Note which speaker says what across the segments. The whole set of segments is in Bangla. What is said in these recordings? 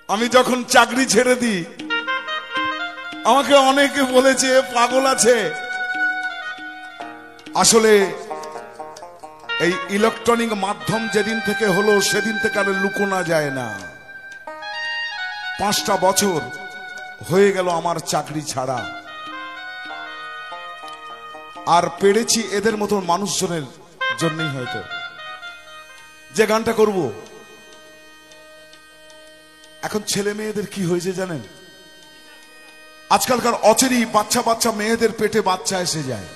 Speaker 1: আমি যখন চাকরি ছেড়ে দিই আমাকে অনেকে বলেছে পাগল আছে। আসলে এই ইলেকট্রনিক মাধ্যম যেদিন থেকে হলো সেদিন থেকে আর লুকোনো যায় না। 5টা বছর হয়ে গেল আমার চাকরি ছাড়া, আর পেরেছি এদের মতন মানুষজনের জন্যই হয়তো যে গানটা করব। এখন ছেলে মেয়েদের কি হয়েছে জানেন? আজকালকার অচেরি বাচ্চা বাচ্চা মেয়েদের পেটে বাচ্চা এসে যায়।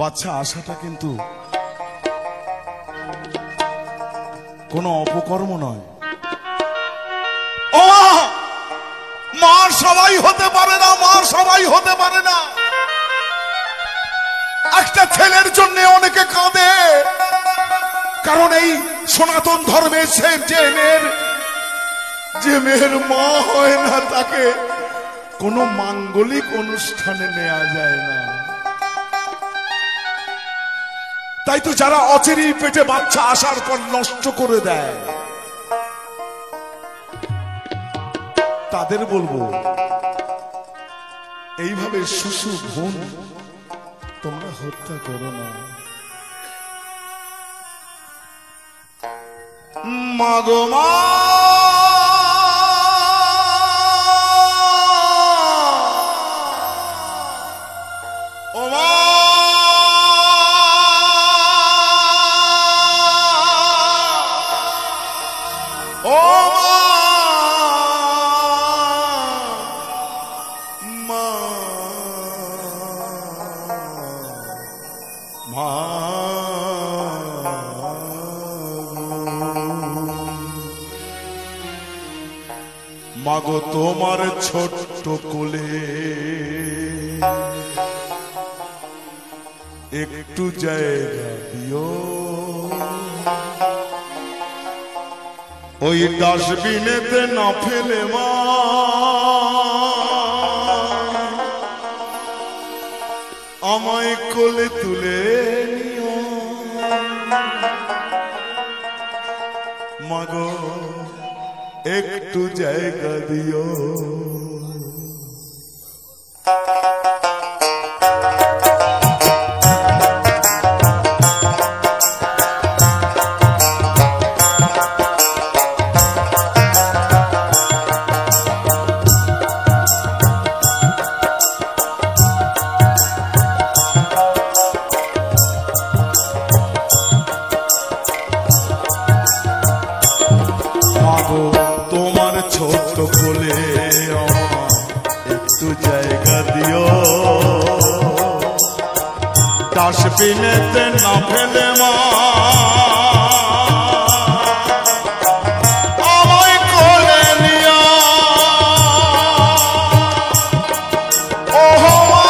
Speaker 1: বাচ্চা আসাটা কিন্তু কোনো অপকর্ম নয়। ও মা সবাই হতে পারে না, মা সবাই হতে পারে না। একটা ছেলের জন্য অনেকে কাঁদে, কারণ এই সনাতন ধর্মের যে মেয়ের মা হয় না তাকে কোনো মাঙ্গলিক অনুষ্ঠানে নেওয়া যায় না। তাই তো যারা অচেরি পেটে বাচ্চা আসার পর নষ্ট করে দেয় তাদের বলবো এইভাবে শিশু বোন তোমরা হত্যা করো না। মাগো মা ও মা ও মা মা মাগো তোমার ছোট্ট কোলে একটু জায়গা দিও, ওই ডাস্টবিনেতে না ফেলে মা আমায় কোলে তুলে নিও। মাগো একটু জায়গা দিও। তোমার ছোট্ট কোলে একটু জায়গা দিও, ডাস্টবিনেতে না ফেলে মা আমায় কোলে নিও। ওহ মা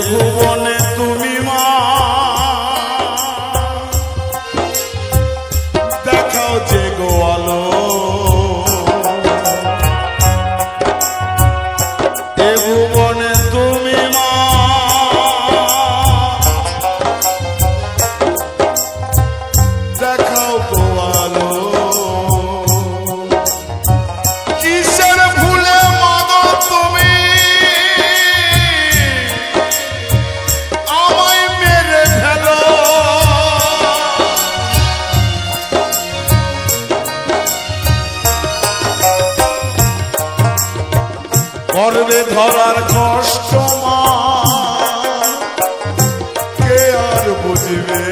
Speaker 1: ভুবনে তুমি মা দেখাও যে গোয়ালো, এ ভুবনে তুমি মা দেখাও গোয়ালো। কিসের ভুলে মাগো তুমি গর্বে ধরার কষ্ট মা কে আর বুঝবে,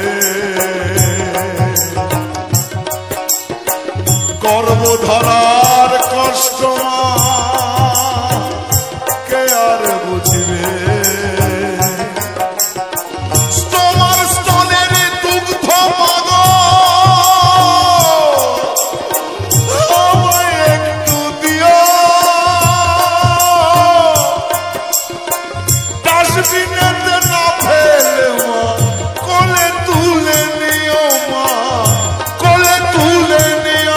Speaker 1: গর্ব ধরার কষ্ট মা কে আর বুঝবে। তোমার স্তনের দুগ্ধ মাগ আমায় একটু দিও, ডাস্টবিনেতে না ফেলে মা কোলে তুলে নিও, মা কোলে তুলে নিও।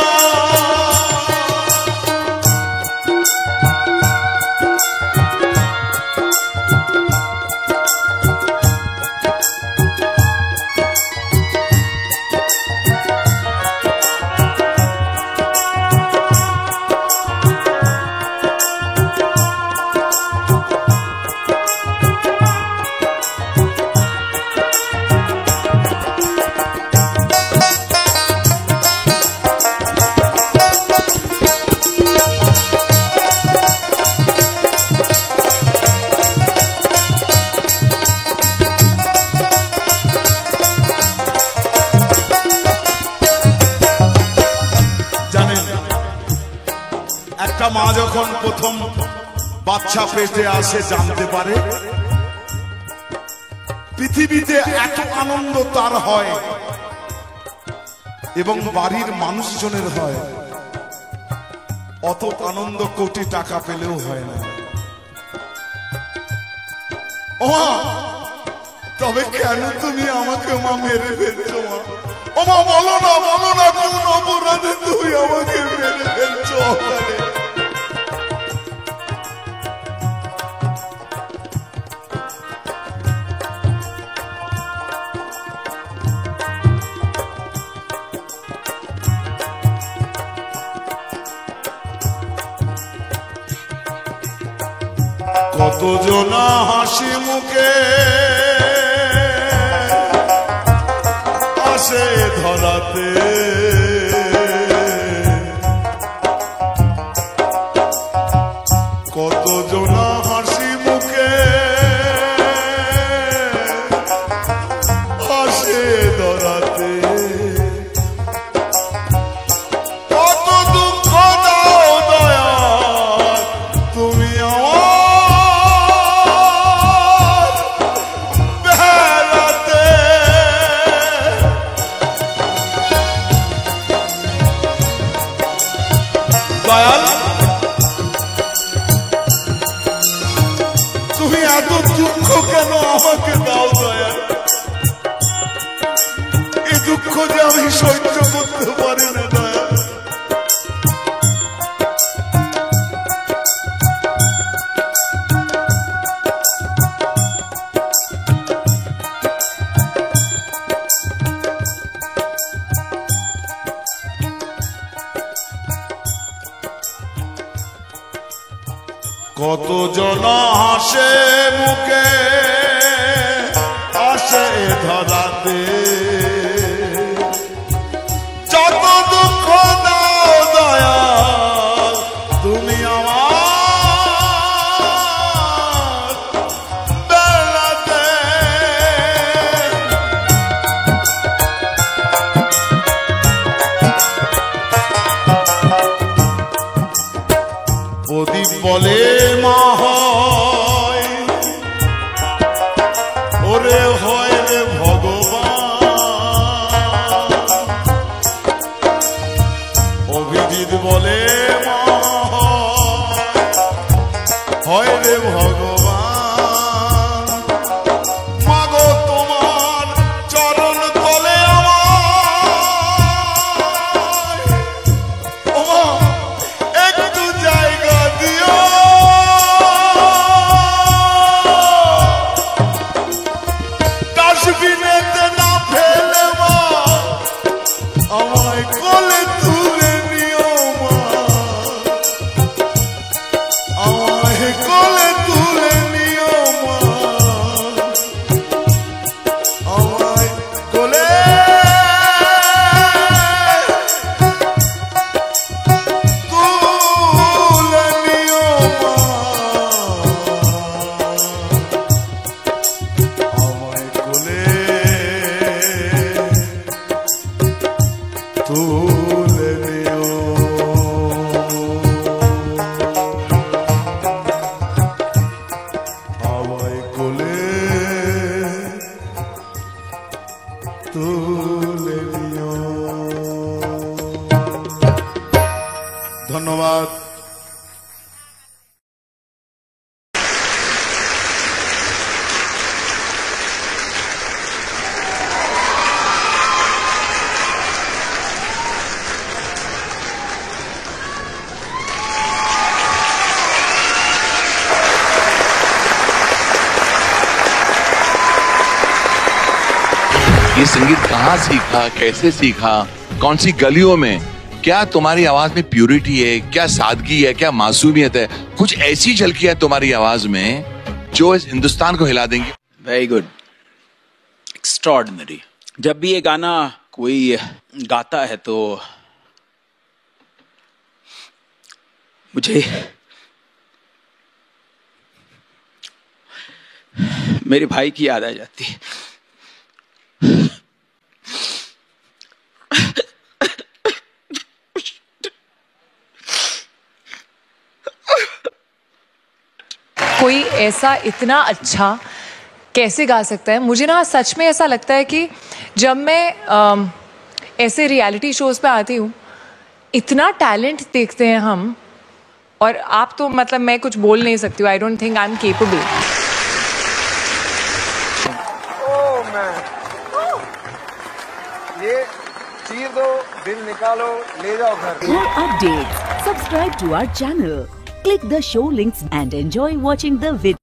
Speaker 1: একটা মা যখন প্রথম বাচ্চা পেটে আসে জানতে পারে পৃথিবীতে এত আনন্দ তার হয় এবং বাড়ির মানুষজনের হয়, অত আনন্দ কোটি টাকা পেলেও হয় না। ও তবে কেন তুমি আমাকে মা মেরে ফেলছো মা? ও মা বলো না, বলো না কোন অপরাধে তুমি আমাকে মেরে ফেলছো? কতজন হাসি মুখে আসে ধরাতে, কতজন হাসি মুখে আসে ধরাতে, কত দুঃখ দাও দয়া তুমি আমার বেলাতে। দয়াল তুমি এত দুঃখ কেন আমাকে দাও দয়াল? এই দুঃখ যে আমি সহ্য করতে পারি না দয়াল। কতজন হাসে মুখে আসে ধরাতে, যত দুঃখ দাও দয়াল তুমি আমার বেলাতে। প্রদীপ বলে মা হয় ওরে হয় রে ভগবান, অভিজিৎ বলে মা হয় রে ভগবান। মাগো তোমার চরণ তলে আমার একটু জায়গা দিও, ডাস্টবিনেতে না ফেলে মা আমায় কোলে তুলে নিও, মা আমায় কোলে তুলে
Speaker 2: ये संगीत कहाँ सीखा, कैसे सीखा, कौन सी गलियों में? क्या तुम्हारी आवाज में प्यूरिटी है, क्या सादगी है, क्या मासूमियत है? कुछ ऐसी झलकियां तुम्हारी आवाज में जो इस हिंदुस्तान को हिला देंगी।
Speaker 3: Very good, extraordinary. जब भी ये गाना कोई गाता है तो मुझे मेरे भाई की याद आ जाती है।
Speaker 4: कोई ऐसा इतना अच्छा कैसे गा सकता है? मुझे ना सच में ऐसा लगता है कि जब मैं ऐसे रियलिटी शोज पे आती हूँ, इतना टैलेंट देखते हैं हम, और आप तो मतलब मैं कुछ बोल नहीं सकती हूँ। I don't think I am capable.
Speaker 5: ये चीर दो, बिल निकालो, ले जाओ घर।
Speaker 6: For updates, subscribe to our channel, click the show links and enjoy watching the video.